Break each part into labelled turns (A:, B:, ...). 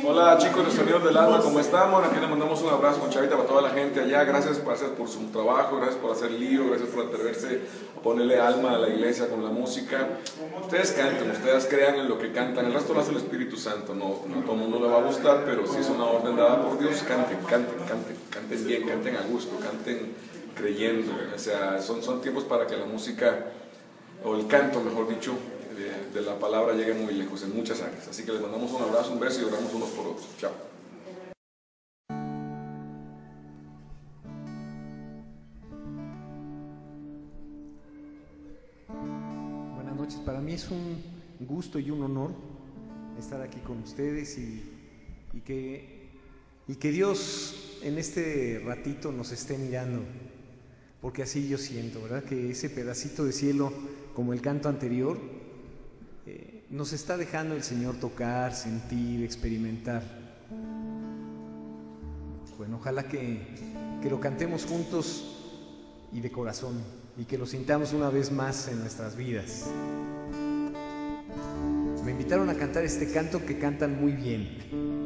A: Hola chicos, nuestros amigos del alma, ¿cómo estamos? Aquí les mandamos un abrazo con Chavita para toda la gente allá. Gracias por su trabajo, gracias por hacer lío, gracias por atreverse a ponerle alma a la iglesia con la música. Ustedes canten, ustedes crean en lo que cantan, el resto lo hace el Espíritu Santo. No todo el mundo le va a gustar, pero si es una orden dada por Dios, canten bien, canten a gusto, canten creyendo. O sea, son tiempos para que la música, o el canto mejor dicho, de la palabra llegue muy lejos, en muchas áreas. Así que les mandamos un abrazo, un beso y oramos unos por otros. Chao.
B: Buenas noches, para mí es un gusto y un honor estar aquí con ustedes y que Dios en este ratito nos esté mirando, porque así yo siento, ¿verdad? Que ese pedacito de cielo, como el canto anterior, nos está dejando el Señor tocar, sentir, experimentar. Bueno, ojalá que lo cantemos juntos y de corazón, y que lo sintamos una vez más en nuestras vidas. Me invitaron a cantar este canto que cantan muy bien.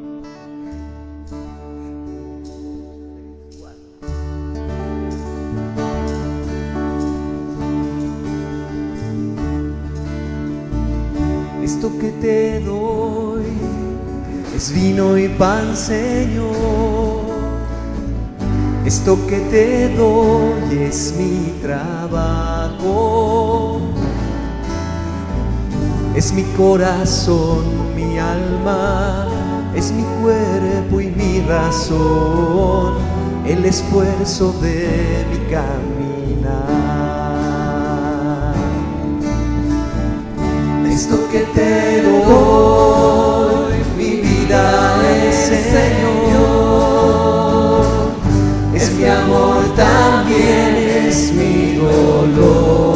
B: Esto que te doy es vino y pan, Señor. Esto que te doy es mi trabajo. Es mi corazón, mi alma, es mi cuerpo y mi razón, el esfuerzo de mi caminar. Esto que te doy, mi vida es, Señor. Es mi amor, también es mi dolor.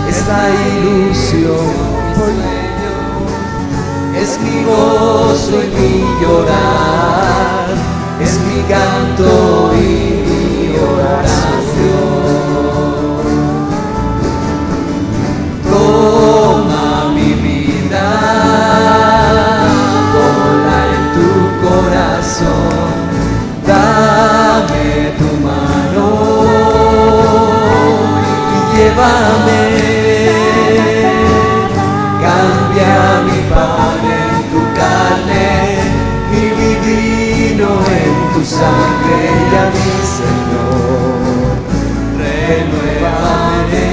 B: Es la ilusión, es mi gozo y mi llorar. Es mi canto y mi oración. Toma mi vida, ponla en tu corazón, dame tu mano y llévame. Cambia mi pan en tu carne y mi vino en tu sangre, y a mi Señor, renuévame.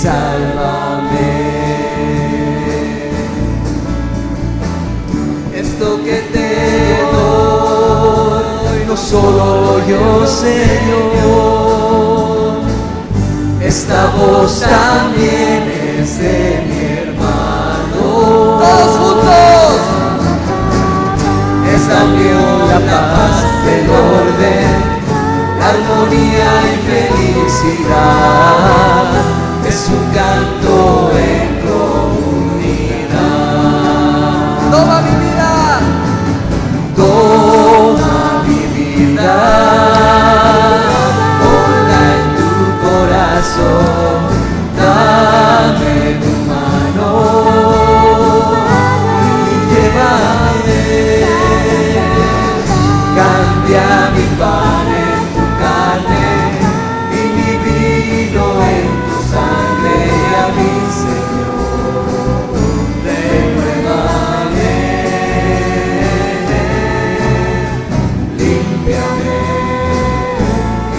B: Sálvame. Esto que te doy, no solo yo, Señor. Esta voz también es de mi hermano. Todos juntos. Es también la paz del orden, la armonía y felicidad. Es un canto en comunidad. Toma mi vida, toma mi vida, ponla en tu corazón, dame tu mano y llévame. Cambia mi pan en tu carne y mi vino en tu sangre, a mi Señor, renuévame, límpiame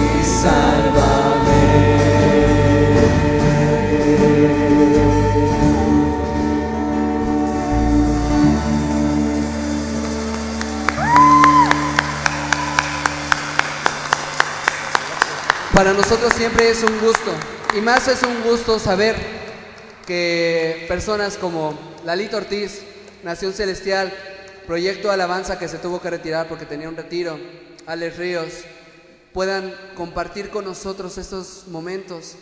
B: y sálvame.
C: Para nosotros siempre es un gusto, y más es un gusto saber que personas como Lalito Ortiz, Nación Celestial, Proyecto Alabanza, que se tuvo que retirar porque tenía un retiro, Alex Ríos, puedan compartir con nosotros estos momentos,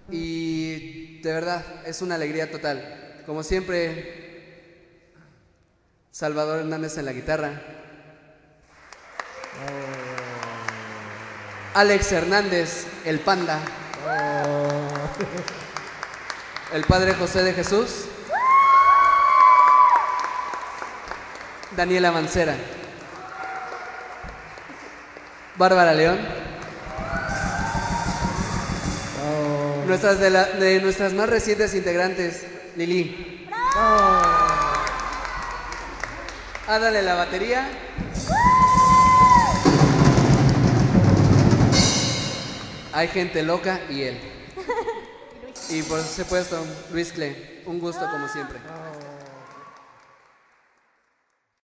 C: y de verdad es una alegría total. Como siempre, Salvador Hernández en la guitarra. Alex Hernández, el Panda. El Padre José de Jesús. Daniela Mancera. Bárbara León. De nuestras más recientes integrantes, Lili. Ándale la batería. Hay gente loca y él. Y por supuesto, Luis Cle. Un gusto como siempre.